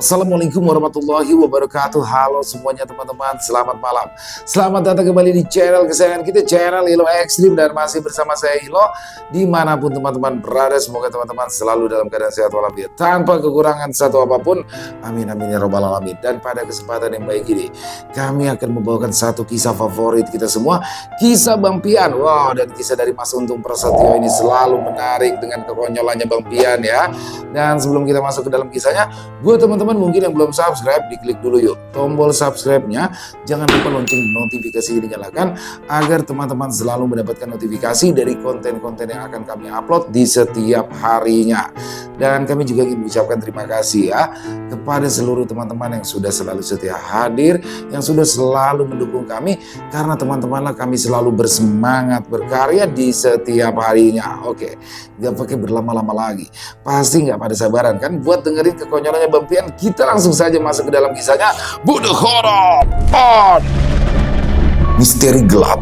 Assalamualaikum warahmatullahi wabarakatuh. Halo semuanya teman-teman, selamat malam. Selamat datang kembali di channel kesayangan kita, channel Ilo Ekstrim. Dan masih bersama saya Ilo. Dimanapun teman-teman berada, semoga teman-teman selalu dalam keadaan sehat walafiat, tanpa kekurangan satu apapun. Amin amin ya robbal alamin. Dan pada kesempatan yang baik ini, kami akan membawakan satu kisah favorit kita semua, kisah Bang Pian. Wow, dan kisah dari Mas Untung Prasetyo ini selalu menarik dengan kekonyolannya Bang Pian ya. Dan sebelum kita masuk ke dalam kisahnya, buat teman-teman mungkin yang belum subscribe, diklik dulu yuk tombol subscribe-nya. Jangan lupa lonceng notifikasi dinyalakan agar teman-teman selalu mendapatkan notifikasi dari konten-konten yang akan kami upload di setiap harinya. Dan kami juga ingin mengucapkan terima kasih ya kepada seluruh teman-teman yang sudah selalu setia hadir, yang sudah selalu mendukung kami, karena teman-temanlah kami selalu bersemangat berkarya di setiap harinya. Oke, gak pakai berlama-lama lagi, pasti gak pada sabaran kan buat dengerin kekonyolannya Bang Pian. Kita langsung saja masuk ke dalam kisahnya. Bude horor on. Misteri gelap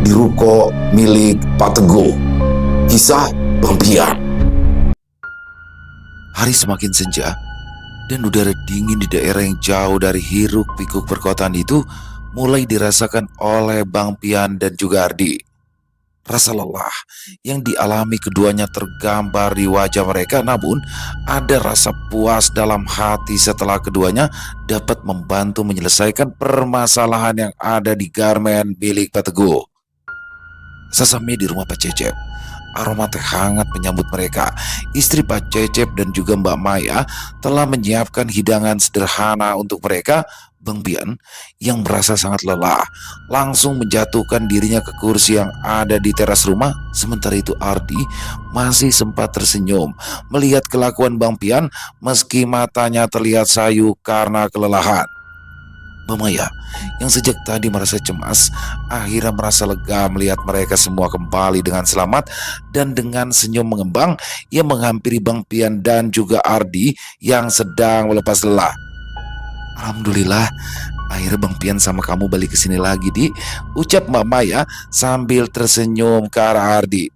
di ruko milik Pak Teguh. Kisah Bang Pian. Hari semakin senja dan udara dingin di daerah yang jauh dari hiruk pikuk perkotaan itu mulai dirasakan oleh Bang Pian dan juga Ardi. Rasa lelah yang dialami keduanya tergambar di wajah mereka, namun ada rasa puas dalam hati setelah keduanya dapat membantu menyelesaikan permasalahan yang ada di garmen milik Pak Teguh. Sesampai di rumah Pak Cecep, aroma teh hangat menyambut mereka. Istri Pak Cecep dan juga Mbak Maya telah menyiapkan hidangan sederhana untuk mereka. Bang Pian yang merasa sangat lelah langsung menjatuhkan dirinya ke kursi yang ada di teras rumah. Sementara itu Ardi masih sempat tersenyum melihat kelakuan Bang Pian meski matanya terlihat sayu karena kelelahan. Mbak Maya yang sejak tadi merasa cemas akhirnya merasa lega melihat mereka semua kembali dengan selamat, dan dengan senyum mengembang ia menghampiri Bang Pian dan juga Ardi yang sedang melepas lelah. Alhamdulillah, akhirnya Bang Pian sama kamu balik ke sini lagi, Di, ucap Mbak Maya sambil tersenyum ke arah Ardi.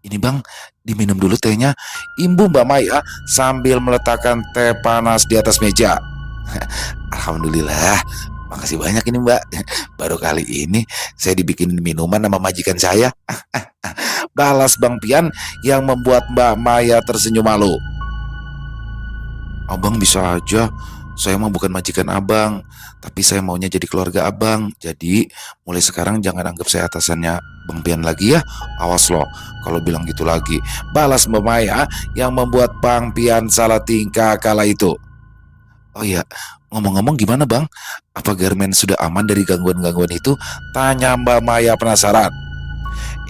Ini Bang, diminum dulu tehnya, imbu Mbak Maya sambil meletakkan teh panas di atas meja. Alhamdulillah, makasih banyak ini Mbak. Baru kali ini saya dibikinin minuman sama majikan saya. Balas Bang Pian yang membuat Mbak Maya tersenyum malu. Abang bisa aja, saya mah bukan majikan abang, tapi saya maunya jadi keluarga abang. Jadi mulai sekarang jangan anggap saya atasannya Bang Pian lagi ya. Awas loh kalau bilang gitu lagi, balas Mbak Maya yang membuat Bang Pian salah tingkah kala itu. Oh iya, ngomong-ngomong gimana Bang? Apa garmen sudah aman dari gangguan-gangguan itu? Tanya Mbak Maya penasaran.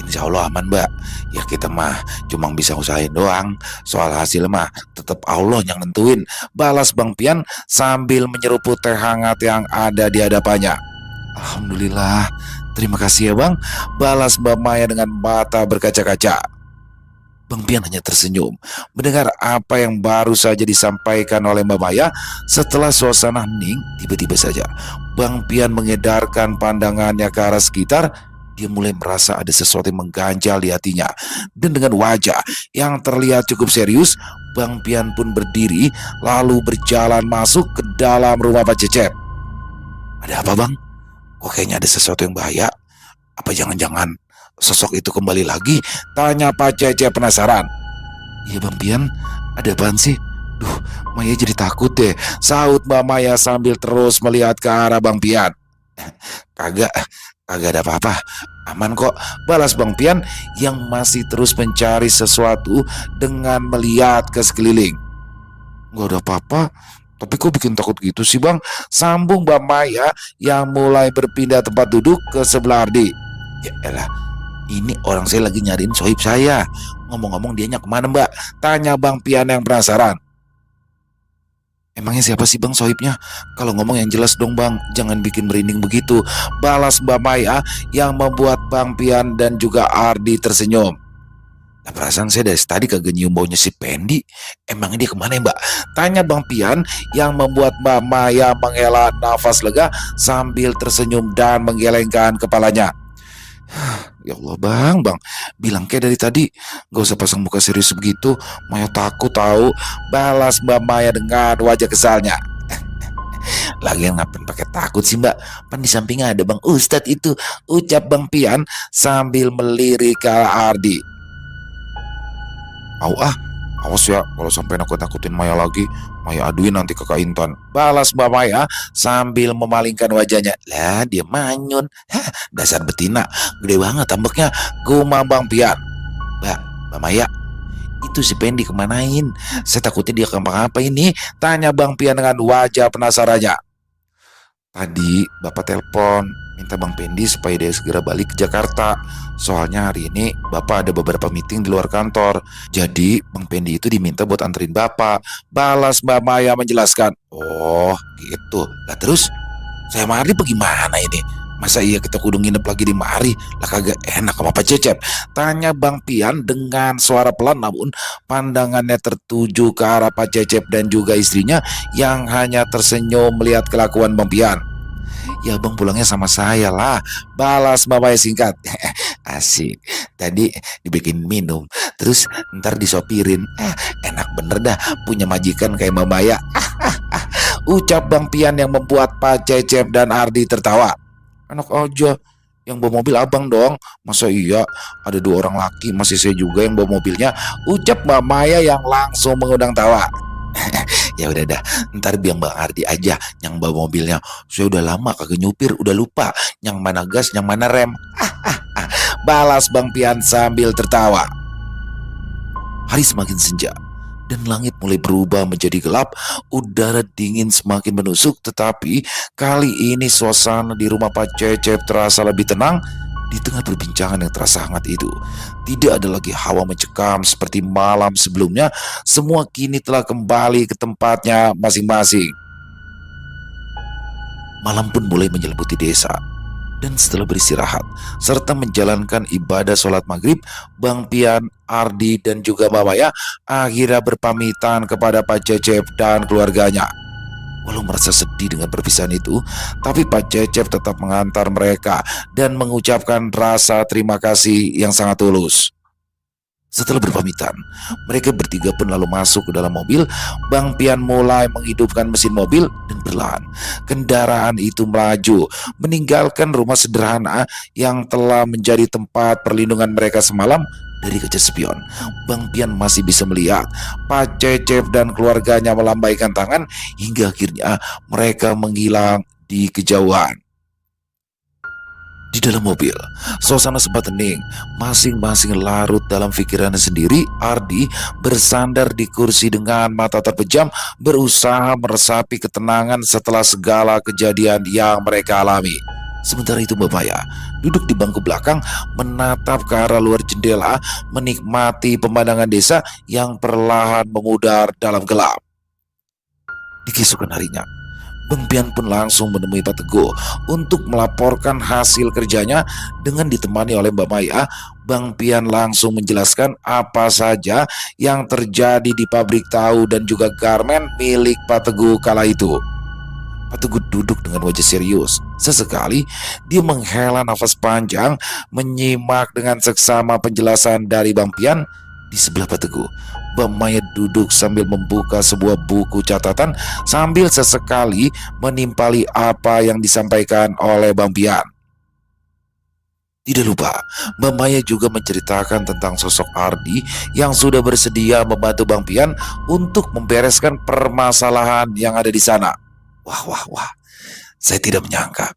Insya Allah aman Mbak. Ya kita mah cuma bisa usahain doang. Soal hasil mah tetap Allah yang nentuin, balas Bang Pian sambil menyeruput teh hangat yang ada di hadapannya. Alhamdulillah, terima kasih ya Bang, balas Mbak Maya dengan mata berkaca-kaca. Bang Pian hanya tersenyum mendengar apa yang baru saja disampaikan oleh Mbak Maya. Setelah suasana hening, tiba-tiba saja Bang Pian mengedarkan pandangannya ke arah sekitar. Dia mulai merasa ada sesuatu yang mengganjal di hatinya. Dan dengan wajah yang terlihat cukup serius, Bang Pian pun berdiri lalu berjalan masuk ke dalam rumah Pak Cecep. Ada apa Bang? Kok kayaknya ada sesuatu yang bahaya? Apa jangan-jangan sosok itu kembali lagi? Tanya Pak Cecep penasaran. Iya Bang Pian, ada apaan sih? Duh, Maya jadi takut deh, sahut Mbak Maya sambil terus melihat ke arah Bang Pian. Kagak ada apa-apa, aman kok, balas Bang Pian yang masih terus mencari sesuatu dengan melihat ke sekeliling. Gak ada apa-apa, tapi kok bikin takut gitu sih Bang, sambung Mbak Maya yang mulai berpindah tempat duduk ke sebelah Ardi. Ya elah, ini orang saya lagi nyariin sohib saya. Ngomong-ngomong dianya kemana Mbak? Tanya Bang Pian yang penasaran. Emangnya siapa sih Bang sohibnya? Kalau ngomong yang jelas dong Bang, jangan bikin merinding begitu, balas Mbak Maya yang membuat Bang Pian dan juga Ardi tersenyum. Nah, perasaan saya dari tadi kagak nyium baunya si Pendi. Emangnya dia kemana ya Mbak? Tanya Bang Pian yang membuat Mbak Maya menghela nafas lega sambil tersenyum dan menggelengkan kepalanya. Ya Allah bang, bilang kayak dari tadi, gak usah pasang muka serius begitu. Maya takut tahu. Balas Mbak Maya dengan wajah kesalnya. Lagian ngapain pakai takut sih mbak? Pan di sampingnya ada bang Ustadz itu, ucap bang Pian sambil melirik ke Ardi. Au ah, awas ya kalau sampai nakut-nakutin Maya lagi, Maya aduin nanti ke Kak Intan. Balas Mbak Maya sambil memalingkan wajahnya. Lah dia manyun. Hah, dasar betina, gede banget tambaknya. Gumam bang Pian. Mbak Maya, itu si Pendi kemanain? Saya takutnya dia kenapa apa ini? Tanya bang Pian dengan wajah penasarannya. Tadi Bapak telepon minta Bang Pendi supaya dia segera balik ke Jakarta. Soalnya hari ini Bapak ada beberapa meeting di luar kantor. Jadi Bang Pendi itu diminta buat anterin Bapak. Balas Mbak Maya menjelaskan. Oh gitu. Lah terus saya Mari bagaimana ini? Masa iya kita kudu nginep lagi di Mari? Lah kagak enak sama Pak Cecep. Tanya Bang Pian dengan suara pelan namun pandangannya tertuju ke arah Pak Cecep dan juga istrinya yang hanya tersenyum melihat kelakuan Bang Pian. Ya bang pulangnya sama saya lah. Balas Mbak Maya singkat. Asik. Tadi dibikin minum, terus ntar disopirin. Enak bener dah punya majikan kayak Mbak Maya. Ucap Bang Pian yang membuat Pak Cecep dan Ardi tertawa. Enak aja, yang bawa mobil abang dong. Masa iya ada dua orang laki, masih saya juga yang bawa mobilnya. Ucap Mbak Maya yang langsung mengundang tawa. Ya udah dah, ntar biar Bang Ardi aja yang bawa mobilnya. Saya udah lama kagak nyupir, udah lupa yang mana gas, yang mana rem. Balas Bang Pian sambil tertawa. Hari semakin senja dan langit mulai berubah menjadi gelap. Udara dingin semakin menusuk, tetapi kali ini suasana di rumah Pak Cecep terasa lebih tenang. Di tengah perbincangan yang terasa hangat itu, tidak ada lagi hawa mencekam seperti malam sebelumnya. Semua kini telah kembali ke tempatnya masing-masing. Malam pun mulai menyelimuti desa. Dan setelah beristirahat, serta menjalankan ibadah sholat maghrib, Bang Pian, Ardi, dan juga Mbak Maya akhirnya berpamitan kepada Pak Cecep dan keluarganya. Walau merasa sedih dengan perpisahan itu, tapi Pak Cecep tetap mengantar mereka dan mengucapkan rasa terima kasih yang sangat tulus. Setelah berpamitan, mereka bertiga pun lalu masuk ke dalam mobil. Bang Pian mulai menghidupkan mesin mobil dan perlahan kendaraan itu melaju, meninggalkan rumah sederhana yang telah menjadi tempat perlindungan mereka semalam. Dari kaca spion, Bang Pian masih bisa melihat Pak Cecep dan keluarganya melambaikan tangan hingga akhirnya mereka menghilang di kejauhan. Di dalam mobil, suasana sempat hening. Masing-masing larut dalam pikirannya sendiri. Ardi bersandar di kursi dengan mata terpejam, berusaha meresapi ketenangan setelah segala kejadian yang mereka alami. Sementara itu Mbak Maya duduk di bangku belakang, menatap ke arah luar jendela, menikmati pemandangan desa yang perlahan memudar dalam gelap. Di keesokan harinya, Bang Pian pun langsung menemui Pak Teguh untuk melaporkan hasil kerjanya. Dengan ditemani oleh Mbak Maya, Bang Pian langsung menjelaskan apa saja yang terjadi di pabrik tahu dan juga garmen milik Pak Teguh kala itu. Pak Teguh duduk dengan wajah serius. Sesekali dia menghela nafas panjang, menyimak dengan seksama penjelasan dari Bang Pian. Di sebelah Pak Teguh, Mbak Maya duduk sambil membuka sebuah buku catatan sambil sesekali menimpali apa yang disampaikan oleh Bang Pian. Tidak lupa, Mbak Maya juga menceritakan tentang sosok Ardi yang sudah bersedia membantu Bang Pian untuk membereskan permasalahan yang ada di sana. Wah, saya tidak menyangka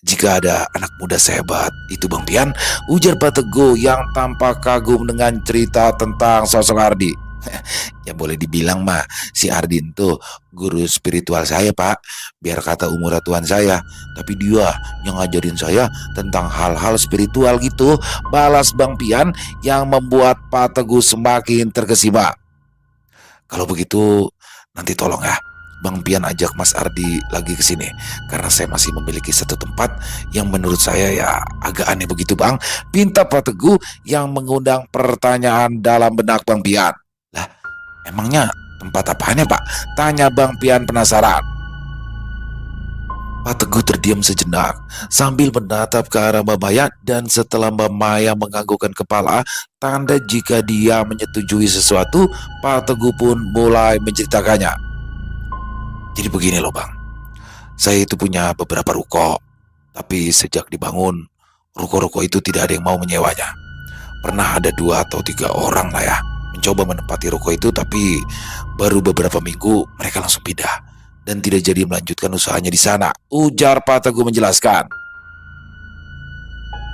jika ada anak muda sehebat itu Bang Pian, ujar Pak Teguh yang tampak kagum dengan cerita tentang sosok Ardi. Ya boleh dibilang mah si Ardin tuh guru spiritual saya Pak, biar kata umur Tuhan saya. Tapi dia yang ngajarin saya tentang hal-hal spiritual gitu. Balas Bang Pian yang membuat Pak Teguh semakin terkesima. Kalau begitu nanti tolong ya Bang Pian ajak Mas Ardi lagi ke sini, karena saya masih memiliki satu tempat yang menurut saya ya agak aneh begitu Bang. Pinta Pak Teguh yang mengundang pertanyaan dalam benak Bang Pian. Lah, emangnya tempat apanya Pak? Tanya Bang Pian penasaran. Pak Teguh terdiam sejenak sambil menatap ke arah Mbak Maya, dan setelah Mbak Maya menganggukkan kepala, tanda jika dia menyetujui sesuatu, Pak Teguh pun mulai menceritakannya. Jadi begini loh Bang, saya itu punya beberapa ruko, tapi sejak dibangun, ruko-ruko itu tidak ada yang mau menyewanya. Pernah ada 2 atau 3 orang lah ya mencoba menempati ruko itu, tapi baru beberapa minggu mereka langsung pindah dan tidak jadi melanjutkan usahanya di sana. Ujar Pak Teguh menjelaskan.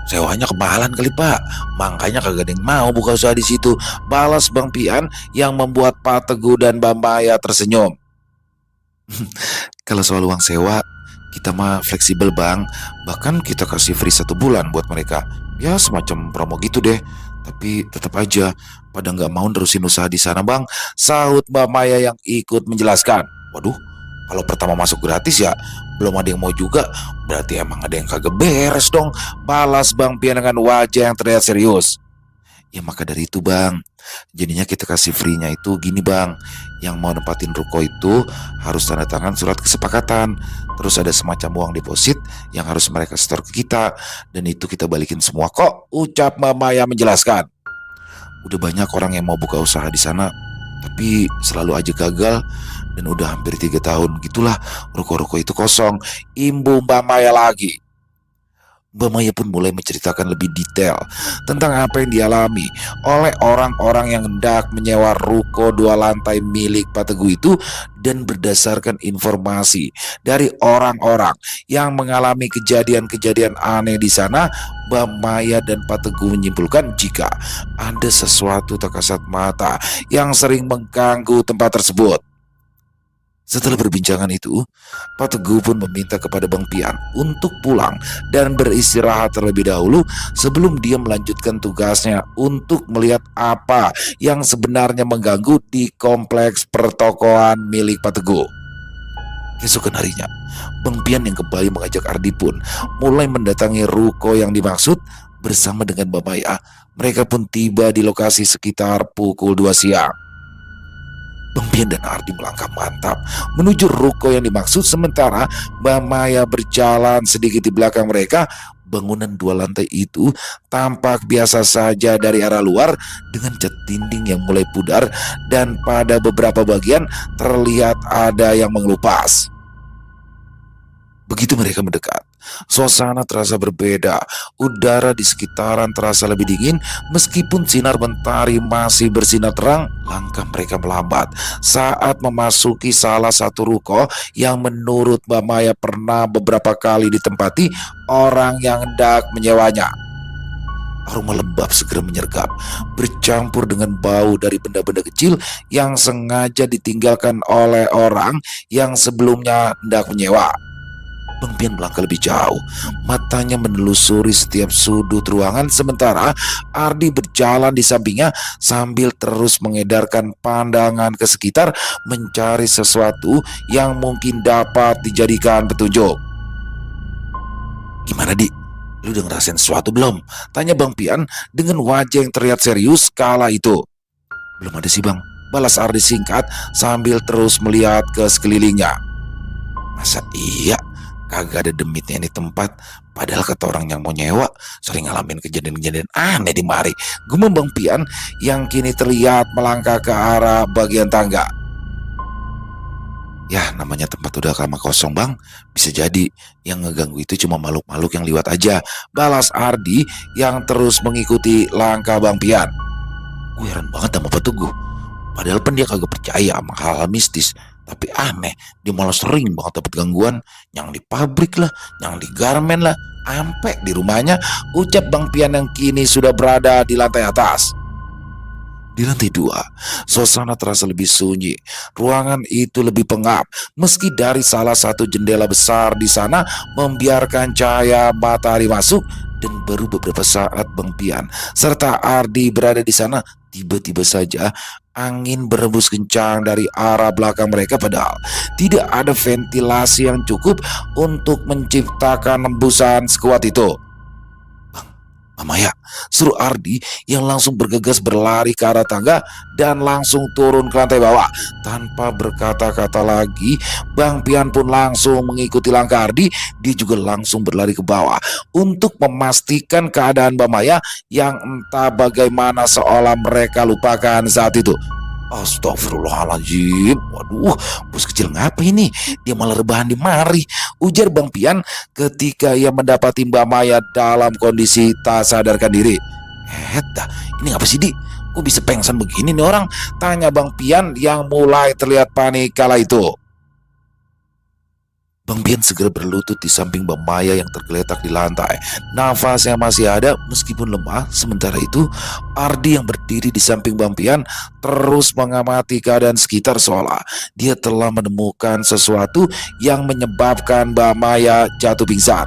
Sewanya kemahalan kali Pak, makanya kagak ada yang mau buka usaha di situ. Balas Bang Pian yang membuat Pak Teguh dan Mbak Maya tersenyum. Kalau soal uang sewa, kita mah fleksibel Bang. Bahkan kita kasih free 1 bulan buat mereka. Ya semacam promo gitu deh. Tapi tetap aja pada nggak mau nerusin usaha di sana Bang, sahut Mbak Maya yang ikut menjelaskan. Waduh, kalau pertama masuk gratis ya belum ada yang mau juga, berarti emang ada yang kagak beres dong, balas Bang Pian dengan wajah yang terlihat serius. Ya maka dari itu Bang, jadinya kita kasih free-nya itu gini Bang, yang mau nempatin ruko itu harus tanda tangan surat kesepakatan. Terus ada semacam uang deposit yang harus mereka setor ke kita, dan itu kita balikin semua kok, ucap Mbak Maya menjelaskan. Udah banyak orang yang mau buka usaha di sana, tapi selalu aja gagal, dan udah hampir 3 tahun gitulah ruko-ruko itu kosong, imbu Mbak Maya lagi. Mbak Maya pun mulai menceritakan lebih detail tentang apa yang dialami oleh orang-orang yang hendak menyewa ruko 2 lantai milik Pak Teguh itu, dan berdasarkan informasi dari orang-orang yang mengalami kejadian-kejadian aneh di sana, Mbak Maya dan Pak Teguh menyimpulkan jika ada sesuatu tak kasat mata yang sering mengganggu tempat tersebut. Setelah perbincangan itu, Pak Teguh pun meminta kepada Bang Pian untuk pulang dan beristirahat terlebih dahulu sebelum dia melanjutkan tugasnya untuk melihat apa yang sebenarnya mengganggu di kompleks pertokoan milik Pak Teguh. Keesokan harinya, Bang Pian yang kembali mengajak Ardi pun mulai mendatangi ruko yang dimaksud bersama dengan Mbak Maya. Mereka pun tiba di lokasi sekitar pukul 2 siang. Bang Pian dan Ardi melangkah mantap menuju ruko yang dimaksud, sementara Mbak Maya berjalan sedikit di belakang mereka. Bangunan 2 lantai itu tampak biasa saja dari arah luar dengan cat dinding yang mulai pudar, dan pada beberapa bagian terlihat ada yang mengelupas. Begitu mereka mendekat, suasana terasa berbeda. Udara di sekitaran terasa lebih dingin. Meskipun sinar mentari masih bersinar terang, langkah mereka melambat saat memasuki salah satu ruko yang menurut Mbak Maya pernah beberapa kali ditempati orang yang hendak menyewanya. Aroma lembab segera menyergap, bercampur dengan bau dari benda-benda kecil yang sengaja ditinggalkan oleh orang yang sebelumnya hendak menyewa. Bang Pian melangkah lebih jauh, matanya menelusuri setiap sudut ruangan, sementara Ardi berjalan di sampingnya sambil terus mengedarkan pandangan ke sekitar mencari sesuatu yang mungkin dapat dijadikan petunjuk. Gimana Di? Lu udah ngerasain sesuatu belum? Tanya Bang Pian dengan wajah yang terlihat serius kala itu. Belum ada sih Bang, balas Ardi singkat sambil terus melihat ke sekelilingnya. Masa iya? Kagak ada demitnya di tempat, padahal kata orang yang mau nyewa sering ngalamin kejadian-kejadian aneh di mari, gumam Bang Pian yang kini terlihat melangkah ke arah bagian tangga. Ya namanya tempat udah lama kosong Bang, bisa jadi yang ngeganggu itu cuma makhluk-makhluk yang liwat aja, balas Ardi yang terus mengikuti langkah Bang Pian. Gue heran banget sama Pak Teguh, padahal kan dia kagak percaya sama hal-hal mistis. Tapi aneh, dia malah sering banget dapat gangguan, yang di pabrik lah, yang di garmen lah, ampe di rumahnya, ucap Bang Pian yang kini sudah berada di lantai atas. Di lantai 2, suasana terasa lebih sunyi. Ruangan itu lebih pengap, meski dari salah satu jendela besar di sana membiarkan cahaya matahari masuk. Dan baru beberapa saat Bang Pian serta Ardi berada di sana, tiba-tiba saja angin berembus kencang dari arah belakang mereka, padahal tidak ada ventilasi yang cukup untuk menciptakan hembusan sekuat itu. Bang, Maya, seru Ardi yang langsung bergegas berlari ke arah tangga dan langsung turun ke lantai bawah. Tanpa berkata-kata lagi, Bang Pian pun langsung mengikuti langkah Ardi. Dia juga langsung berlari ke bawah untuk memastikan keadaan Mbak Maya yang entah bagaimana seolah mereka lupakan saat itu. Astagfirullahaladzim. Waduh, bos kecil ngapa ini? Dia malah rebahan di mari, ujar Bang Pian ketika ia mendapati Mbak Maya dalam kondisi tak sadarkan diri. Dah, ini ngapa sih, Di? Kok bisa pengsan begini nih orang? Tanya Bang Pian yang mulai terlihat panik kala itu. Bang Pian segera berlutut di samping Mbak Maya yang tergeletak di lantai. Nafasnya masih ada meskipun lemah. Sementara itu, Ardi yang berdiri di samping Bang Pian terus mengamati keadaan sekitar seolah dia telah menemukan sesuatu yang menyebabkan Mbak Maya jatuh pingsan.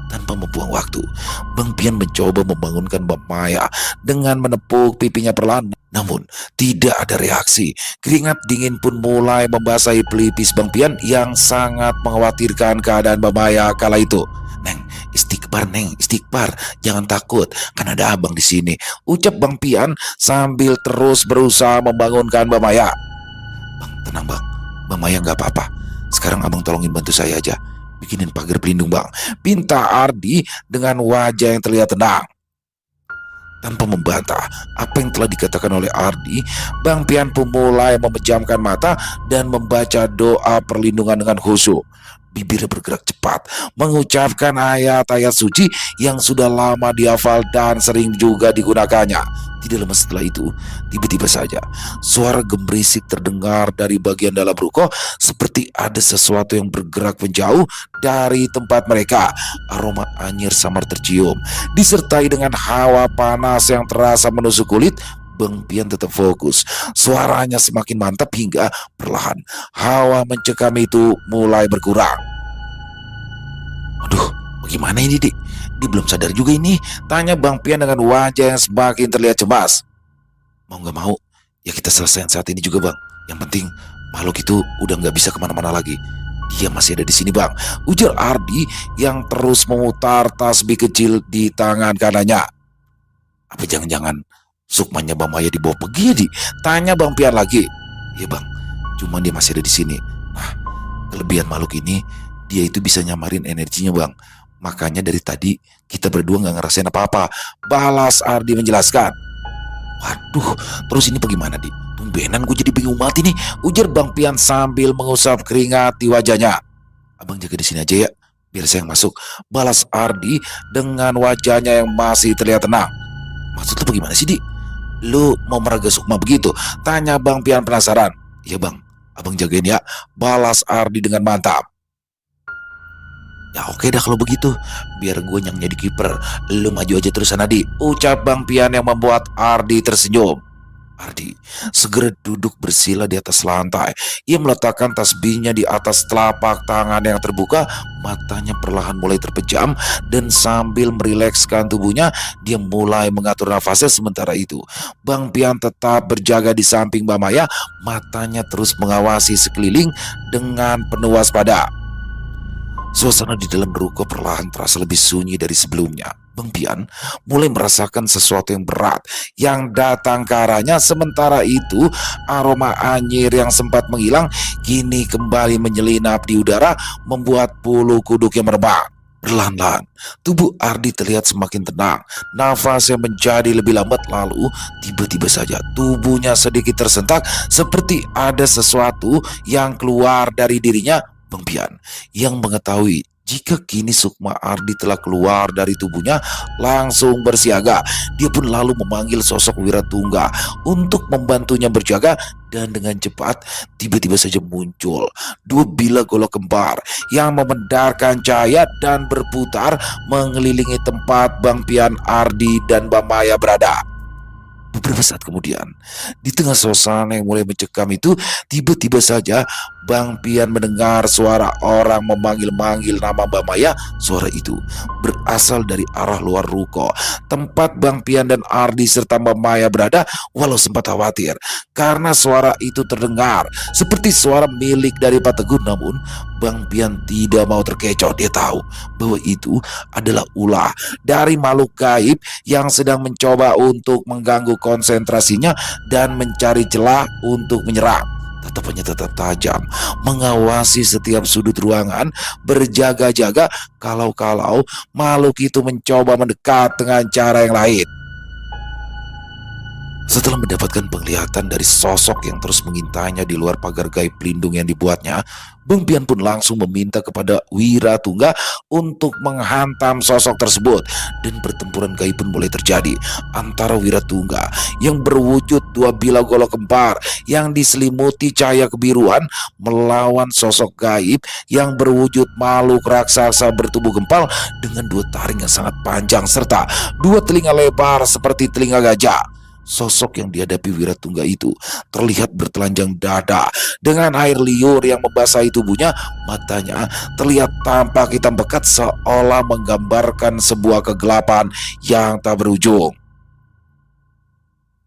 Tanpa membuang waktu, Bang Pian mencoba membangunkan Mbak Maya dengan menepuk pipinya perlahan. Namun, tidak ada reaksi. Keringat dingin pun mulai membasahi pelipis Bang Pian yang sangat mengkhawatirkan keadaan Mbak Maya kala itu. Neng, istighfar Neng, istighfar. Jangan takut, kan ada abang di sini, ucap Bang Pian sambil terus berusaha membangunkan Mbak Maya. Bang, tenang Bang. Mbak Maya nggak apa-apa. Sekarang abang tolongin bantu saya aja. Bikinin pagar pelindung Bang, pinta Ardi dengan wajah yang terlihat tenang. Tanpa membantah apa yang telah dikatakan oleh Ardi, Bang Pian pun mulai memejamkan mata dan membaca doa perlindungan dengan khusyuk. Bibirnya bergerak cepat, mengucapkan ayat-ayat suci yang sudah lama dihafal dan sering juga digunakannya. Tidak lama setelah itu, tiba-tiba saja suara gemerisik terdengar dari bagian dalam ruko, seperti ada sesuatu yang bergerak menjauh dari tempat mereka. Aroma anyir samar tercium, disertai dengan hawa panas yang terasa menusuk kulit. Bang Pian tetap fokus. Suaranya semakin mantap hingga perlahan hawa mencekam itu mulai berkurang. Aduh, bagaimana ini, Dik? Dia belum sadar juga ini, tanya Bang Pian dengan wajah yang semakin terlihat cemas. Mau gak mau, ya kita selesaikan saat ini juga Bang. Yang penting makhluk itu udah gak bisa kemana-mana lagi. Dia masih ada di sini Bang, ujar Ardi yang terus memutar tasbih kecil di tangan kanannya. Apa jangan-jangan sukmanya Bang Maya dibawa pergi ya, Di? Tanya Bang Pian lagi. Iya Bang, cuman dia masih ada di sini. Nah, kelebihan makhluk ini, dia itu bisa nyamarin energinya Bang. Makanya dari tadi kita berdua gak ngerasain apa-apa, balas Ardi menjelaskan. Waduh, terus ini bagaimana, Di? Tumbenan gue jadi bingung mati nih, ujar Bang Pian sambil mengusap keringat di wajahnya. Abang jaga di sini aja ya, biar saya yang masuk, balas Ardi dengan wajahnya yang masih terlihat tenang. Maksud lu bagaimana sih, Di? Lu mau meraga sukma begitu? Tanya Bang Pian penasaran. Iya Bang, abang jagain ya, balas Ardi dengan mantap. Ya oke dah kalau begitu, biar gue yang jadi kiper, lu maju aja terus sana, Di, ucap Bang Pian yang membuat Ardi tersenyum. Ardi segera duduk bersila di atas lantai. Ia meletakkan tasbihnya di atas telapak tangan yang terbuka. Matanya perlahan mulai terpejam dan sambil merilekskan tubuhnya, dia mulai mengatur nafasnya. Sementara itu, Bang Pian tetap berjaga di samping Mbak Maya. Matanya terus mengawasi sekeliling dengan penuh waspada. Suasana di dalam ruko perlahan terasa lebih sunyi dari sebelumnya. Bang Pian mulai merasakan sesuatu yang berat yang datang ke arahnya. Sementara itu, aroma anyir yang sempat menghilang kini kembali menyelinap di udara, membuat bulu kuduk yang merebak. Perlahan-lahan, tubuh Ardi terlihat semakin tenang. Nafasnya menjadi lebih lambat, lalu tiba-tiba saja tubuhnya sedikit tersentak, seperti ada sesuatu yang keluar dari dirinya. Bang Pian yang mengetahui jika kini sukma Ardi telah keluar dari tubuhnya langsung bersiaga. Dia pun lalu memanggil sosok Wiratungga untuk membantunya berjaga, dan dengan cepat tiba-tiba saja muncul dua bilah golok kembar yang memedarkan cahaya dan berputar mengelilingi tempat Bang Pian, Ardi dan Mbak Maya berada. Beberapa saat kemudian, di tengah suasana yang mulai mencekam itu, tiba-tiba saja Bang Pian mendengar suara orang memanggil-manggil nama Mbak Maya. Suara itu berasal dari arah luar ruko, tempat Bang Pian dan Ardi serta Mbak Maya berada. Walau sempat khawatir karena suara itu terdengar seperti suara milik dari Pak Teguh, namun Bang Pian tidak mau terkecoh. Dia tahu bahwa itu adalah ulah dari makhluk gaib yang sedang mencoba untuk mengganggu konsentrasinya dan mencari celah untuk menyerang. Tatapannya tetap tajam, mengawasi setiap sudut ruangan, berjaga-jaga kalau-kalau makhluk itu mencoba mendekat dengan cara yang lain. Setelah mendapatkan penglihatan dari sosok yang terus mengintainya di luar pagar gaib pelindung yang dibuatnya, Bang Pian pun langsung meminta kepada Wiratungga untuk menghantam sosok tersebut, dan pertempuran gaib pun mulai terjadi antara Wiratungga yang berwujud dua bilah golok kembar yang diselimuti cahaya kebiruan melawan sosok gaib yang berwujud makhluk raksasa bertubuh gempal dengan dua taring yang sangat panjang serta dua telinga lebar seperti telinga gajah. Sosok yang dihadapi Wiratungga itu terlihat bertelanjang dada dengan air liur yang membasahi tubuhnya. Matanya terlihat tampak hitam pekat seolah menggambarkan sebuah kegelapan yang tak berujung.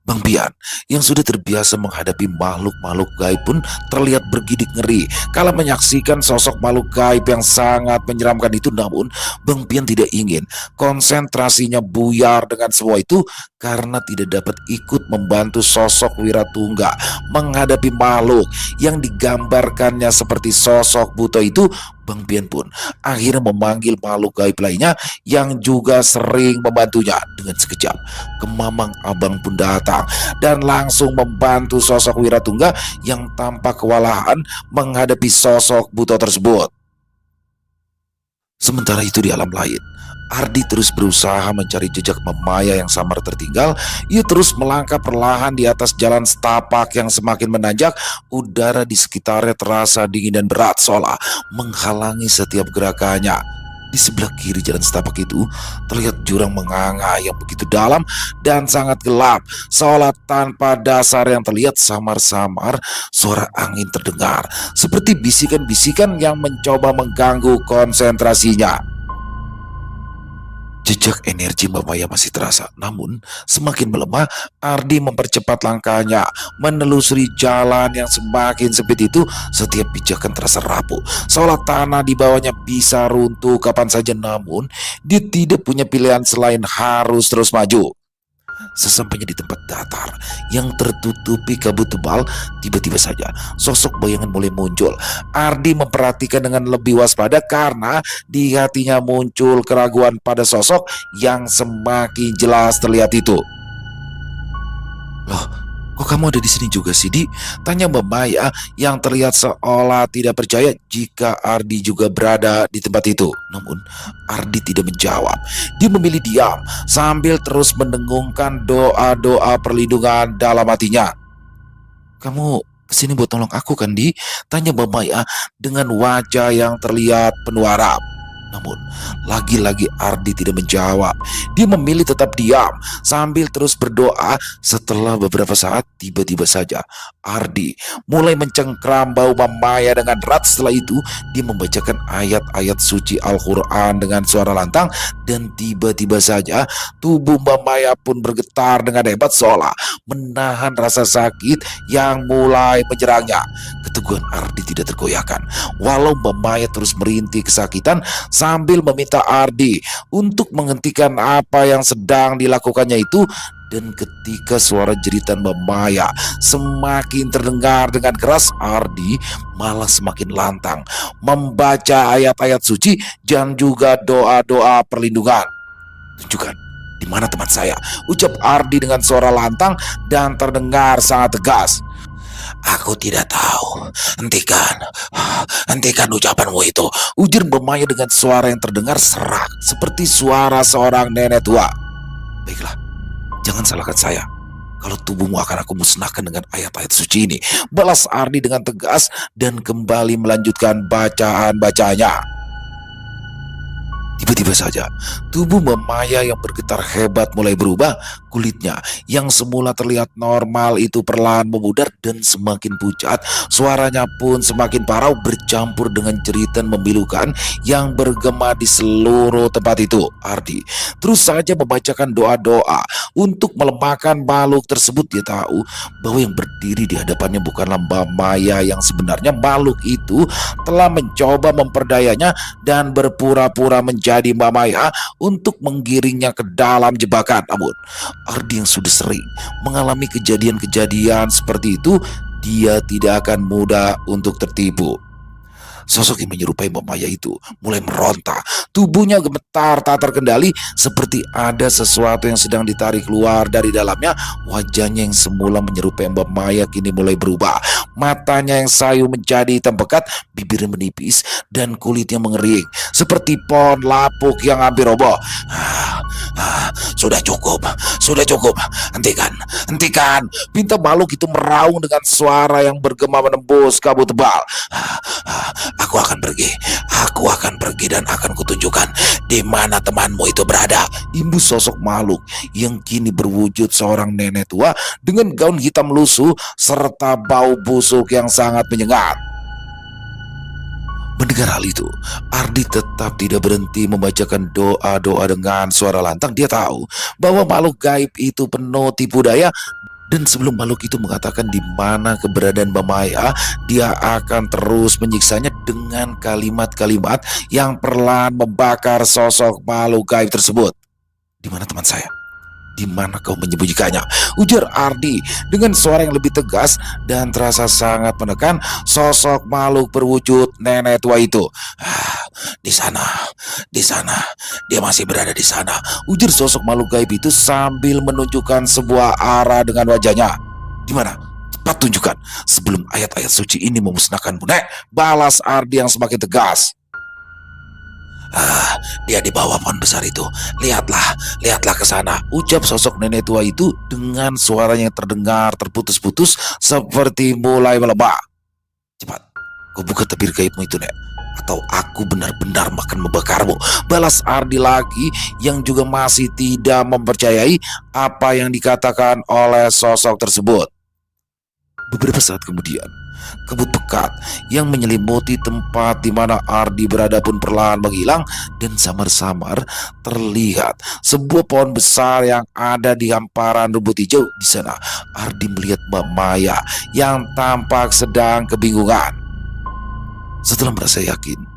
Bang Pian yang sudah terbiasa menghadapi makhluk-makhluk gaib pun terlihat bergidik ngeri kala menyaksikan sosok makhluk gaib yang sangat menyeramkan itu. Namun Bang Pian tidak ingin konsentrasinya buyar dengan semua itu, karena tidak dapat ikut membantu sosok Wiratungga menghadapi makhluk yang digambarkannya seperti sosok buta itu. Bang Pian pun akhirnya memanggil makhluk gaib lainnya yang juga sering membantunya. Dengan sekejap, Kemamang Abang pun datang dan langsung membantu sosok Wiratungga yang tampak kewalahan menghadapi sosok buta tersebut. Sementara itu di alam lain, Ardi terus berusaha mencari jejak Maya yang samar tertinggal. Ia terus melangkah perlahan di atas jalan setapak yang semakin menanjak. Udara di sekitarnya terasa dingin dan berat seolah menghalangi setiap gerakannya. Di sebelah kiri jalan setapak itu terlihat jurang menganga yang begitu dalam dan sangat gelap, seolah tanpa dasar yang terlihat. Samar-samar suara angin terdengar seperti bisikan-bisikan yang mencoba mengganggu konsentrasinya. Jejak energi Mbak Maya masih terasa, namun semakin melemah. Ardi mempercepat langkahnya menelusuri jalan yang semakin sempit itu. Setiap pijakan terasa rapuh, seolah tanah di bawahnya bisa runtuh kapan saja. Namun dia tidak punya pilihan selain harus terus maju. Sesampainya di tempat datar yang tertutupi kabut tebal, tiba-tiba saja sosok bayangan mulai muncul. Ardi memperhatikan dengan lebih waspada karena di hatinya muncul keraguan pada sosok yang semakin jelas terlihat itu. Loh, kok kamu ada di sini juga sih, Di? Tanya Mbak Maya yang terlihat seolah tidak percaya jika Ardi juga berada di tempat itu. Namun Ardi tidak menjawab. Dia memilih diam sambil terus mendengungkan doa-doa perlindungan dalam hatinya. Kamu kesini buat tolong aku kan, Di? Tanya Mbak Maya dengan wajah yang terlihat penuh harap. Namun lagi-lagi Ardi tidak menjawab. Dia memilih tetap diam sambil terus berdoa. Setelah beberapa saat, tiba-tiba saja Ardi mulai mencengkram bau Maya dengan erat. Setelah itu dia membacakan ayat-ayat suci Al-Quran dengan suara lantang. Dan tiba-tiba saja tubuh Maya pun bergetar dengan hebat seolah menahan rasa sakit yang mulai menyerangnya. Keteguhan Ardi tidak tergoyahkan walau Maya terus merintih kesakitan sambil meminta Ardi untuk menghentikan apa yang sedang dilakukannya itu. Dan ketika suara jeritan Maya semakin terdengar dengan keras, Ardi malah semakin lantang membaca ayat-ayat suci dan juga doa-doa perlindungan. Tunjukkan di mana teman saya, ucap Ardi dengan suara lantang dan terdengar sangat tegas. Aku tidak tahu. Hentikan ucapanmu itu, ujar Maya dengan suara yang terdengar serak seperti suara seorang nenek tua. Baiklah, jangan salahkan saya kalau tubuhmu akan aku musnahkan dengan ayat-ayat suci ini, balas Ardi dengan tegas dan kembali melanjutkan bacaan-bacanya. Tiba-tiba saja, tubuh Maya yang bergetar hebat mulai berubah. Kulitnya yang semula terlihat normal itu perlahan memudar dan semakin pucat. Suaranya pun semakin parau bercampur dengan jeritan memilukan yang bergema di seluruh tempat itu. Ardi terus saja membacakan doa-doa untuk melemahkan makhluk tersebut. Dia tahu bahwa yang berdiri di hadapannya bukanlah Mbak Maya yang sebenarnya. Makhluk itu telah mencoba memperdayanya dan berpura-pura menjadi Mbak Maya untuk menggiringnya ke dalam jebakan. Namun Ardi yang sudah sering mengalami kejadian-kejadian seperti itu, dia tidak akan mudah untuk tertipu. Sosok yang menyerupai Mbak Maya itu mulai meronta. Tubuhnya gemetar tak terkendali seperti ada sesuatu yang sedang ditarik keluar dari dalamnya. Wajahnya yang semula menyerupai Mbak Maya kini mulai berubah. Matanya yang sayu menjadi hitam pekat, bibirnya menipis dan kulitnya mengering seperti pohon lapuk yang hampir roboh. Sudah cukup, sudah cukup. Hentikan, hentikan. Pinta makhluk itu meraung dengan suara yang bergema menembus kabut tebal. Aku akan pergi dan akan kutunjukkan di mana temanmu itu berada. Imbus sosok makhluk yang kini berwujud seorang nenek tua dengan gaun hitam lusuh serta bau busuk yang sangat menyengat. Mendengar hal itu, Ardi tetap tidak berhenti membacakan doa-doa dengan suara lantang. Dia tahu bahwa makhluk gaib itu penuh tipu daya. Dan sebelum makhluk itu mengatakan di mana keberadaan Mbak Maya, dia akan terus menyiksanya dengan kalimat-kalimat yang perlahan membakar sosok makhluk gaib tersebut. Di mana teman saya? Di mana kau menyembunyikannya? Ujar Ardi dengan suara yang lebih tegas dan terasa sangat menekan. Sosok makhluk berwujud nenek tua itu. Di sana, dia masih berada di sana. Ujar sosok makhluk gaib itu sambil menunjukkan sebuah arah dengan wajahnya. Di mana? Cepat tunjukkan sebelum ayat-ayat suci ini memusnahkanmu, Nek. Balas Ardi yang semakin tegas. Dia di bawah pohon besar itu. Lihatlah ke sana. Ucap sosok nenek tua itu dengan suaranya yang terdengar terputus-putus seperti mulai melemah. Cepat, kau buka tabir gaibmu itu, Nek, atau aku benar-benar akan membakarmu. Balas Ardi lagi yang juga masih tidak mempercayai apa yang dikatakan oleh sosok tersebut. Beberapa saat kemudian, kabut pekat yang menyelimuti tempat di mana Ardi berada pun perlahan menghilang dan samar-samar terlihat sebuah pohon besar yang ada di hamparan rumput hijau. Di sana, Ardi melihat Mbak Maya yang tampak sedang kebingungan. Setelah merasa yakin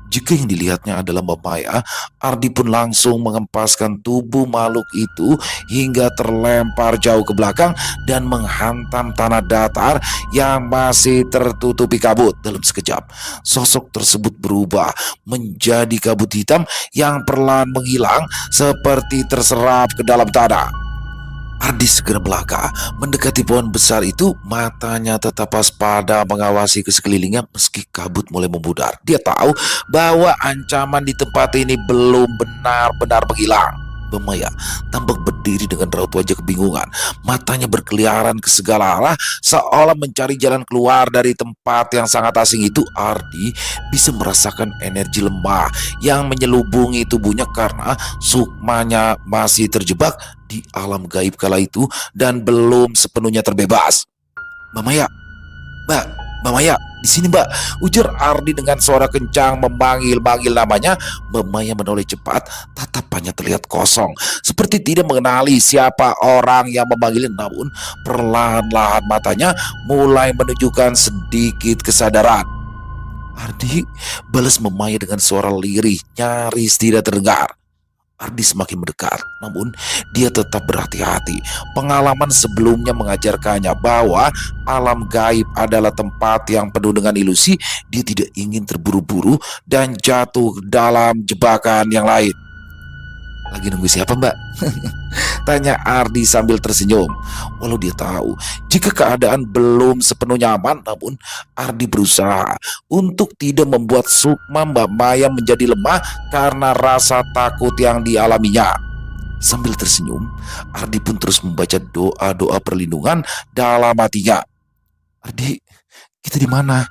jika yang dilihatnya adalah Mbak Maya, Ardi pun langsung mengempaskan tubuh makhluk itu hingga terlempar jauh ke belakang dan menghantam tanah datar yang masih tertutupi kabut. Dalam sekejap, sosok tersebut berubah menjadi kabut hitam yang perlahan menghilang seperti terserap ke dalam tanah. Ardi segera melangkah mendekati pohon besar itu, matanya tetap waspada mengawasi ke sekelilingnya meski kabut mulai memudar. Dia tahu bahwa ancaman di tempat ini belum benar-benar menghilang. Mbak Maya tampak berdiri dengan raut wajah kebingungan, matanya berkeliaran ke segala arah seolah mencari jalan keluar dari tempat yang sangat asing itu. Ardi bisa merasakan energi lemah yang menyelubungi tubuhnya karena sukmanya masih terjebak di alam gaib kala itu dan belum sepenuhnya terbebas. Mbak Maya, Mbak Maya, di sini Mbak, ujar Ardi dengan suara kencang memanggil-manggil namanya. Mbak Maya menoleh cepat, tatapannya terlihat kosong, seperti tidak mengenali siapa orang yang memanggilnya. Namun perlahan-lahan matanya mulai menunjukkan sedikit kesadaran. Ardi, balas Mbak Maya dengan suara lirih, nyaris tidak terdengar. Ardi semakin mendekat, namun dia tetap berhati-hati. Pengalaman sebelumnya mengajarkannya bahwa alam gaib adalah tempat yang penuh dengan ilusi. Dia tidak ingin terburu-buru dan jatuh dalam jebakan yang lain. Lagi nunggu siapa, Mbak? Tanya Ardi sambil tersenyum. Walau dia tahu jika keadaan belum sepenuhnya aman, namun Ardi berusaha untuk tidak membuat sukma Mbak Maya menjadi lemah karena rasa takut yang dialaminya. Sambil tersenyum, Ardi pun terus membaca doa-doa perlindungan dalam hatinya. Ardi, kita di mana?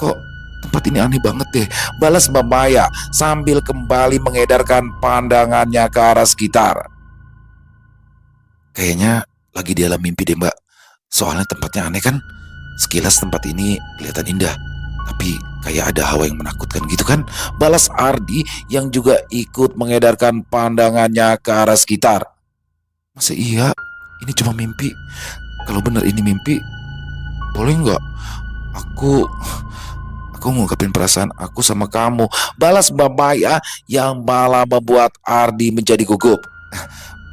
Kok Tempat ini aneh banget deh, balas Mbak Maya sambil kembali mengedarkan pandangannya ke arah sekitar. Kayaknya lagi di alam mimpi deh Mbak, soalnya tempatnya aneh kan. Sekilas tempat ini kelihatan indah, tapi kayak ada hawa yang menakutkan gitu kan, balas Ardi yang juga ikut mengedarkan pandangannya ke arah sekitar. Masa iya ini cuma mimpi? Kalau benar ini mimpi, boleh nggak aku ngungkapin perasaan aku sama kamu, balas Mbak Maya yang malah membuat Ardi menjadi gugup.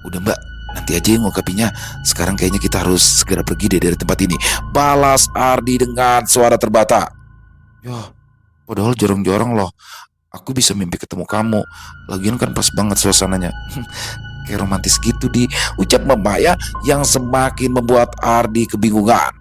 Udah Mbak, nanti aja yang ngungkapinnya. Sekarang kayaknya kita harus segera pergi deh dari tempat ini, balas Ardi dengan suara terbata. Yah, padahal jorong-jorong loh aku bisa mimpi ketemu kamu. Lagian kan pas banget suasananya. Kayak romantis gitu di ucap Mbak Maya yang semakin membuat Ardi kebingungan.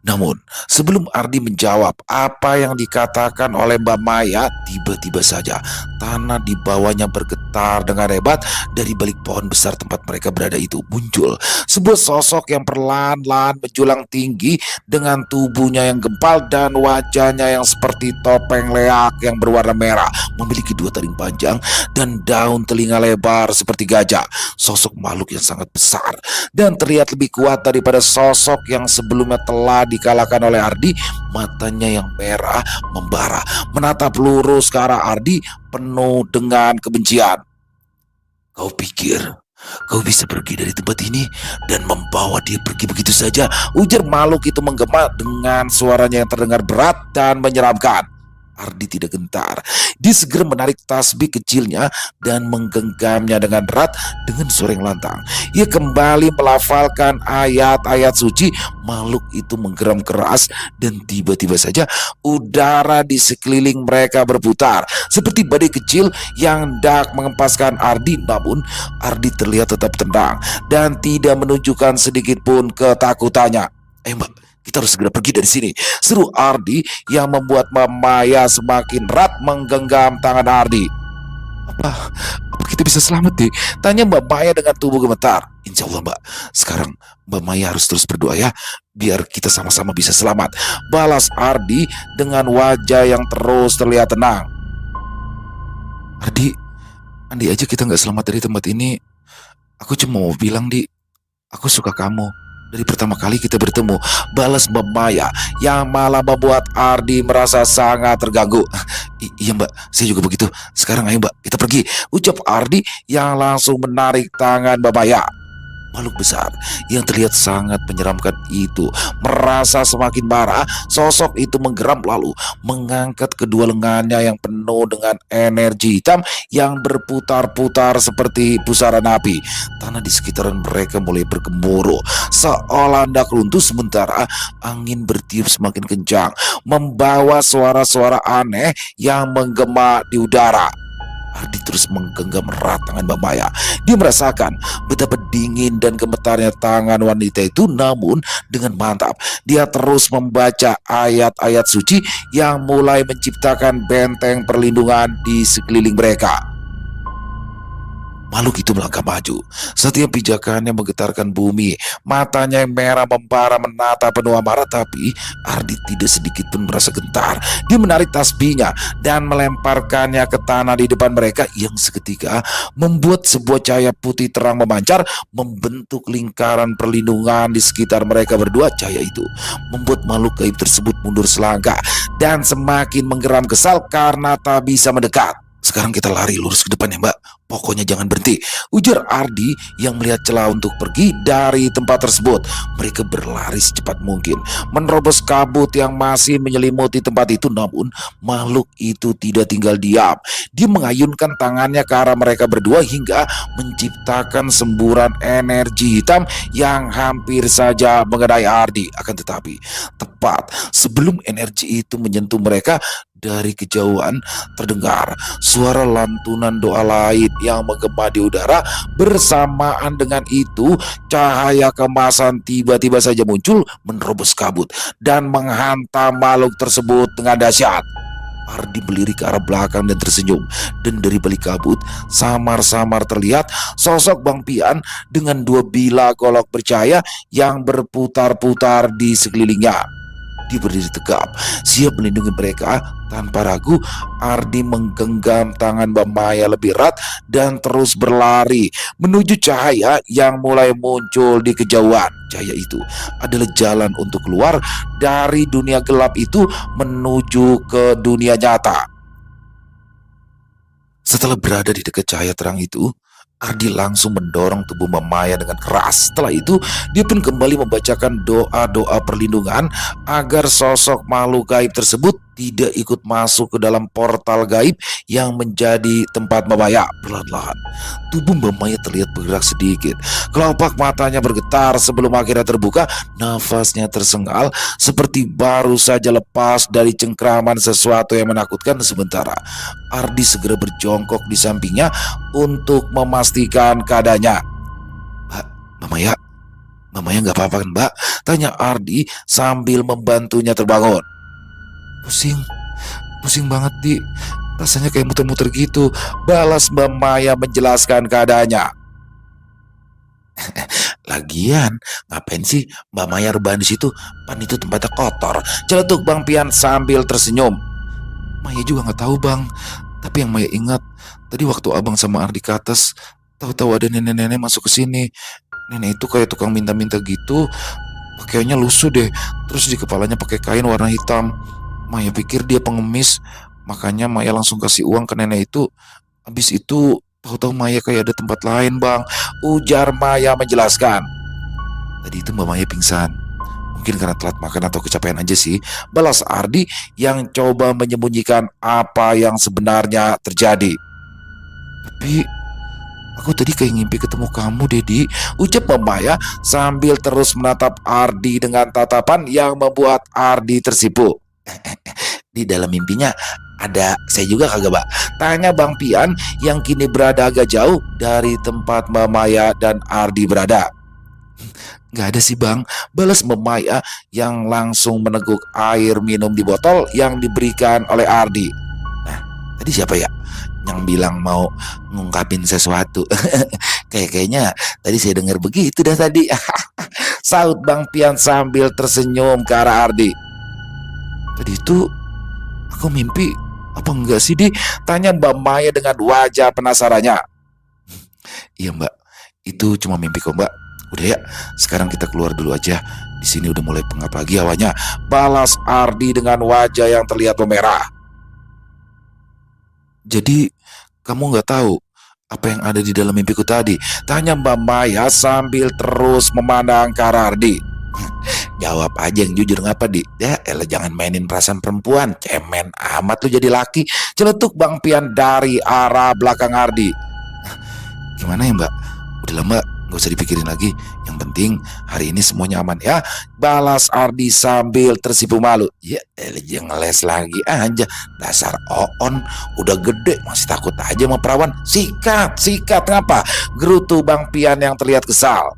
Namun, sebelum Ardi menjawab apa yang dikatakan oleh Mbak Maya, tiba-tiba saja tanah di bawahnya bergetar dengan hebat. Dari balik pohon besar tempat mereka berada itu muncul sebuah sosok yang perlahan-lahan menjulang tinggi dengan tubuhnya yang gempal dan wajahnya yang seperti topeng leak yang berwarna merah, memiliki dua taring panjang dan daun telinga lebar seperti gajah. Sosok makhluk yang sangat besar dan terlihat lebih kuat daripada sosok yang sebelumnya telah dikalahkan oleh Ardi. Matanya yang merah membara menatap lurus ke arah Ardi penuh dengan kebencian. Kau pikir kau bisa pergi dari tempat ini dan membawa dia pergi begitu saja? Ujar makhluk itu menggema dengan suaranya yang terdengar berat dan menyeramkan. Ardi tidak gentar. Dia segera menarik tasbih kecilnya dan menggenggamnya dengan erat. Dengan suara yang lantang, ia kembali melafalkan ayat-ayat suci. Makhluk itu menggeram keras dan tiba-tiba saja udara di sekeliling mereka berputar seperti badai kecil yang hendak mengempaskan Ardi. Namun Ardi terlihat tetap tenang dan tidak menunjukkan sedikit pun ketakutannya. Mbak, kita harus segera pergi dari sini, seru Ardi yang membuat Mbak Maya semakin erat menggenggam tangan Ardi. Apa kita bisa selamat deh? Tanya Mbak Maya dengan tubuh gemetar. Insya Allah Mbak, sekarang Mbak Maya harus terus berdoa ya, biar kita sama-sama bisa selamat, balas Ardi dengan wajah yang terus terlihat tenang. Ardi, andai aja kita nggak selamat dari tempat ini, aku cuma mau bilang Di, aku suka kamu. Dari pertama kali kita bertemu, balas Mbak Maya yang malah membuat Ardi merasa sangat terganggu. Iya Mbak, saya juga begitu. Sekarang ayo Mbak, kita pergi, ucap Ardi yang langsung menarik tangan Mbak Maya. Makhluk besar yang terlihat sangat menyeramkan itu merasa semakin marah. Sosok itu menggeram lalu mengangkat kedua lengannya yang penuh dengan energi hitam yang berputar-putar seperti pusaran api. Tanah di sekitaran mereka mulai bergemuruh seolah hendak runtuh, sementara angin bertiup semakin kencang membawa suara-suara aneh yang menggema di udara. Ardi terus menggenggam erat tangan Mbak Maya. Dia merasakan betapa dingin dan gemetarnya tangan wanita itu. Namun dengan mantap dia terus membaca ayat-ayat suci yang mulai menciptakan benteng perlindungan di sekeliling mereka. Makhluk itu melangkah maju. Setiap pijakannya menggetarkan bumi. Matanya yang merah membara menatap penuh amarah. Tapi Ardi tidak sedikit pun merasa gentar. Dia menarik tasbihnya dan melemparkannya ke tanah di depan mereka, yang seketika membuat sebuah cahaya putih terang memancar membentuk lingkaran perlindungan di sekitar mereka berdua. Cahaya itu membuat makhluk gaib tersebut mundur selangkah dan semakin menggeram kesal karena tak bisa mendekat. Sekarang kita lari lurus ke depan ya Mbak, pokoknya jangan berhenti, ujar Ardi yang melihat celah untuk pergi dari tempat tersebut. Mereka berlari secepat mungkin menerobos kabut yang masih menyelimuti tempat itu. Namun makhluk itu tidak tinggal diam. Dia mengayunkan tangannya ke arah mereka berdua hingga menciptakan semburan energi hitam yang hampir saja mengenai Ardi. Akan tetapi tepat sebelum energi itu menyentuh mereka, dari kejauhan terdengar suara lantunan doa lain yang menggema di udara. Bersamaan dengan itu, cahaya kemasan tiba-tiba saja muncul menerobos kabut dan menghantam makhluk tersebut dengan dahsyat. Ardi melirik ke arah belakang dan tersenyum. Dan dari balik kabut samar-samar terlihat sosok Bang Pian dengan dua bilah golok bercahaya yang berputar-putar di sekelilingnya. Ardi berdiri tegap, siap melindungi mereka. Tanpa ragu, Ardi menggenggam tangan Mbak Maya lebih erat dan terus berlari menuju cahaya yang mulai muncul di kejauhan. Cahaya itu adalah jalan untuk keluar dari dunia gelap itu menuju ke dunia nyata. Setelah berada di dekat cahaya terang itu, Ardi langsung mendorong tubuh Mbak Maya dengan keras. Setelah itu, dia pun kembali membacakan doa-doa perlindungan agar sosok makhluk gaib tersebut tidak ikut masuk ke dalam portal gaib yang menjadi tempat Mbak Maya. Perlahan-lahan, tubuh Mbak Maya terlihat bergerak sedikit. Kelopak matanya bergetar sebelum akhirnya terbuka. Nafasnya tersengal seperti baru saja lepas dari cengkraman sesuatu yang menakutkan. Sementara Ardi segera berjongkok di sampingnya untuk memastikan keadaannya. Mbak, Mbak Maya nggak apa-apa kan Mbak? Tanya Ardi sambil membantunya terbangun. Pusing banget Di, rasanya kayak muter-muter gitu, balas Mbak Maya menjelaskan keadaannya. Lagian ngapain sih Mbak Maya rebahan di situ? Pan itu tempatnya kotor, celetuk Bang Pian sambil tersenyum. Maya juga nggak tahu Bang, tapi yang Maya ingat tadi waktu Abang sama Ardi ke atas, tahu-tahu ada nenek-nenek masuk ke sini. Nenek itu kayak tukang minta-minta gitu, pakaiannya lusuh deh, terus di kepalanya pakai kain warna hitam. Maya pikir dia pengemis, makanya Maya langsung kasih uang ke nenek itu. Habis itu tahu-tahu Maya kayak ada tempat lain Bang, ujar Maya menjelaskan. Tadi itu Mbak Maya pingsan, mungkin karena telat makan atau kecapean aja sih, balas Ardi yang coba menyembunyikan apa yang sebenarnya terjadi. Tapi aku tadi kayak ngimpi ketemu kamu Dedi, ucap Mbak Maya sambil terus menatap Ardi dengan tatapan yang membuat Ardi tersipu. Di dalam mimpinya ada saya juga kagak Mbak? Tanya Bang Pian yang kini berada agak jauh dari tempat Mbak Maya dan Ardi berada. Gak ada sih Bang, balas Mbak Maya yang langsung meneguk air minum di botol yang diberikan oleh Ardi. Nah, tadi siapa ya yang bilang mau ngungkapin sesuatu? Kayaknya tadi saya dengar begitu dah tadi. Saut Bang Pian sambil tersenyum ke arah Ardi. Tadi itu aku mimpi apa enggak sih Di? Tanya Mbak Maya dengan wajah penasarannya. Iya Mbak, itu cuma mimpi kok Mbak. Udah ya, sekarang kita keluar dulu aja. Di sini udah mulai pengap lagi hawanya, balas Ardi dengan wajah yang terlihat memerah. Jadi kamu nggak tahu apa yang ada di dalam mimpiku tadi? Tanya Mbak Maya sambil terus memandang ke arah Ardi. Jawab aja yang jujur, ngapa Di? Ya elah, jangan mainin perasaan perempuan, cemen amat lu jadi laki, celetuk Bang Pian dari arah belakang Ardi. Gimana ya Mbak? Udah lama gak usah dipikirin lagi, yang penting hari ini semuanya aman ya, balas Ardi sambil tersipu malu. Ya elah, jangan ngeles lagi aja, dasar oon, udah gede masih takut aja sama perawan. Sikat ngapa? Gerutu Bang Pian yang terlihat kesal.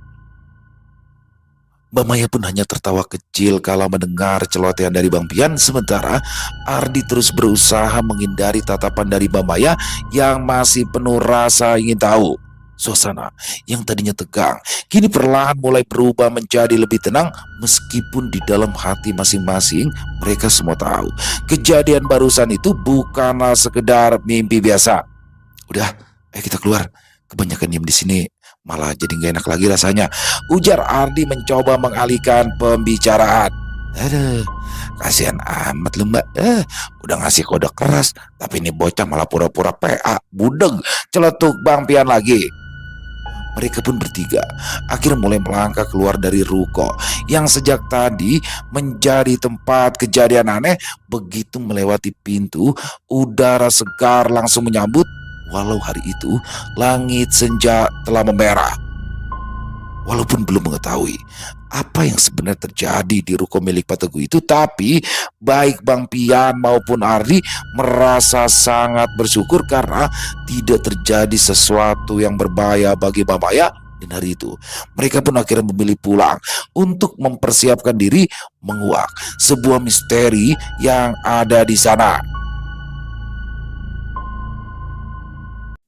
Mbak Maya pun hanya tertawa kecil kala mendengar celotehan dari Bang Pian. Sementara Ardi terus berusaha menghindari tatapan dari Mbak Maya yang masih penuh rasa ingin tahu. Suasana yang tadinya tegang kini perlahan mulai berubah menjadi lebih tenang, meskipun di dalam hati masing-masing mereka semua tahu kejadian barusan itu bukanlah sekedar mimpi biasa. Udah, ayo kita keluar. Kebanyakan diem di sini malah jadi gak enak lagi rasanya, ujar Ardi mencoba mengalihkan pembicaraan. Aduh, kasihan amat lu Mbak, udah ngasih kode keras tapi ini bocah malah pura-pura PA, budeg, celetuk Bang Pian lagi. Mereka pun bertiga akhirnya mulai melangkah keluar dari ruko yang sejak tadi menjadi tempat kejadian aneh. Begitu melewati pintu, udara segar langsung menyambut. Walau hari itu langit senja telah memerah. Walaupun belum mengetahui apa yang sebenarnya terjadi di ruko milik Pak Teguh itu, tapi baik Bang Pian maupun Ardi merasa sangat bersyukur karena tidak terjadi sesuatu yang berbahaya bagi Mbak Maya. Dan hari itu mereka pun akhirnya memilih pulang untuk mempersiapkan diri menguak sebuah misteri yang ada di sana.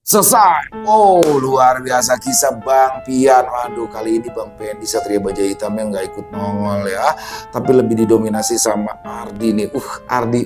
Selesai. Oh, luar biasa kisah Bang Pian. Aduh, kali ini Bang Pian di Satria Baja Hitam yang nggak ikut nongol ya. Tapi lebih didominasi sama Ardi nih. Ardi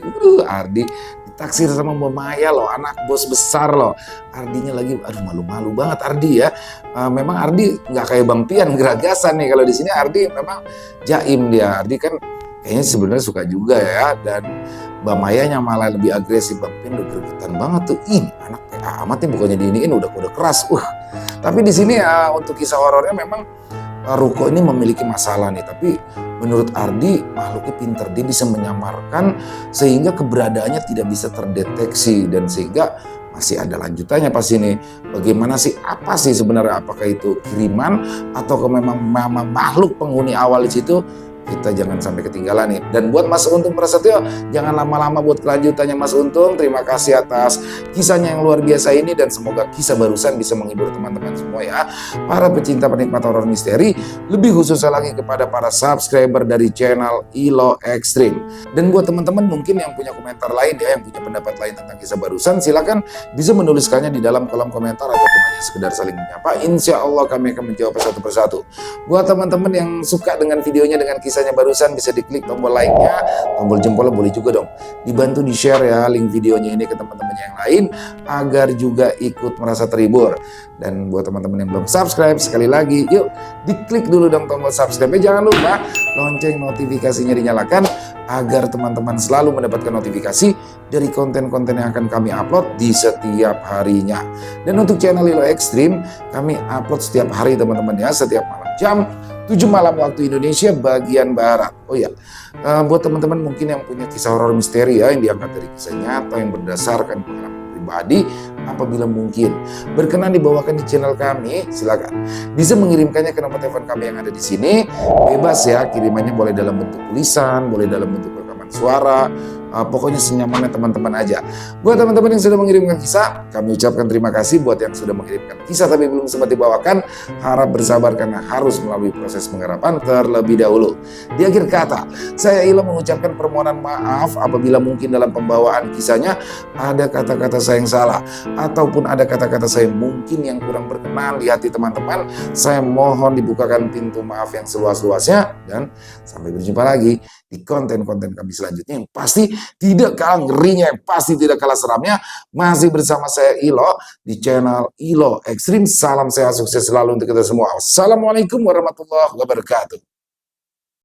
ditaksir sama Mbak Maya loh, anak bos besar loh. Ardinya lagi, aduh malu-malu banget Ardi ya. Memang Ardi nggak kayak Bang Pian geragasan nih. Kalau di sini Ardi memang jaim dia. Ardi kan kayaknya sebenarnya suka juga ya, dan Mbak Mayanya malah lebih agresif. Bang Pian udah gregetan banget tuh. Ih, anak PA amat nih, bukannya diiniin udah kode keras. Tapi di sini untuk kisah horornya memang Ruko ini memiliki masalah nih, tapi menurut Ardi makhluknya pinter, dia bisa menyamarkan sehingga keberadaannya tidak bisa terdeteksi, dan sehingga masih ada lanjutannya pas ini. Bagaimana sih, apa sih sebenarnya, apakah itu kiriman atau memang makhluk penghuni awal di situ? Kita jangan sampai ketinggalan nih. Dan buat Mas Untung Prasetyo, jangan lama-lama buat kelanjutannya Mas Untung. Terima kasih atas kisahnya yang luar biasa ini, dan semoga kisah barusan bisa menghibur teman-teman semua ya. Para pecinta penikmat horor misteri, lebih khususnya lagi kepada para subscriber dari channel Ilo Extreme. Dan buat teman-teman mungkin yang punya komentar lain ya, yang punya pendapat lain tentang kisah barusan, silakan bisa menuliskannya di dalam kolom komentar ataupun hanya sekedar saling menyapa. Insya Allah kami akan menjawab satu persatu. Buat teman-teman yang suka dengan videonya, dengan kisahnya barusan, bisa diklik tombol like-nya, tombol jempolnya boleh juga dong. Dibantu di-share ya link videonya ini ke teman-teman yang lain agar juga ikut merasa terhibur. Dan buat teman-teman yang belum subscribe, sekali lagi yuk diklik dulu dong tombol subscribe-nya. Jangan lupa lonceng notifikasinya dinyalakan agar teman-teman selalu mendapatkan notifikasi dari konten-konten yang akan kami upload di setiap harinya. Dan untuk channel Ilo Extreme, kami upload setiap hari teman-teman ya, setiap malam jam 7 malam waktu Indonesia bagian Barat. Oh ya, buat teman-teman mungkin yang punya kisah horor misteri ya, yang diangkat dari kisah nyata yang berdasarkan pengalaman pribadi, apabila mungkin berkenan dibawakan di channel kami, silakan bisa mengirimkannya ke nomor telepon kami yang ada di sini. Bebas ya, kirimannya boleh dalam bentuk tulisan, boleh dalam bentuk rekaman suara, pokoknya senyamannya teman-teman aja. Buat teman-teman yang sudah mengirimkan kisah, kami ucapkan terima kasih. Buat yang sudah mengirimkan kisah tapi belum sempat dibawakan, harap bersabar karena harus melalui proses penggarapan terlebih dahulu. Di akhir kata, saya Ilo mengucapkan permohonan maaf apabila mungkin dalam pembawaan kisahnya ada kata-kata saya yang salah, ataupun ada kata-kata saya mungkin yang kurang berkenan di hati teman-teman. Saya mohon dibukakan pintu maaf yang seluas-luasnya, dan sampai berjumpa lagi di konten-konten kami selanjutnya yang pasti tidak kalah ngerinya, yang pasti tidak kalah seramnya. Masih bersama saya Ilo di channel Ilo Extreme. Salam sehat, sukses selalu untuk kita semua. Assalamualaikum warahmatullahi wabarakatuh.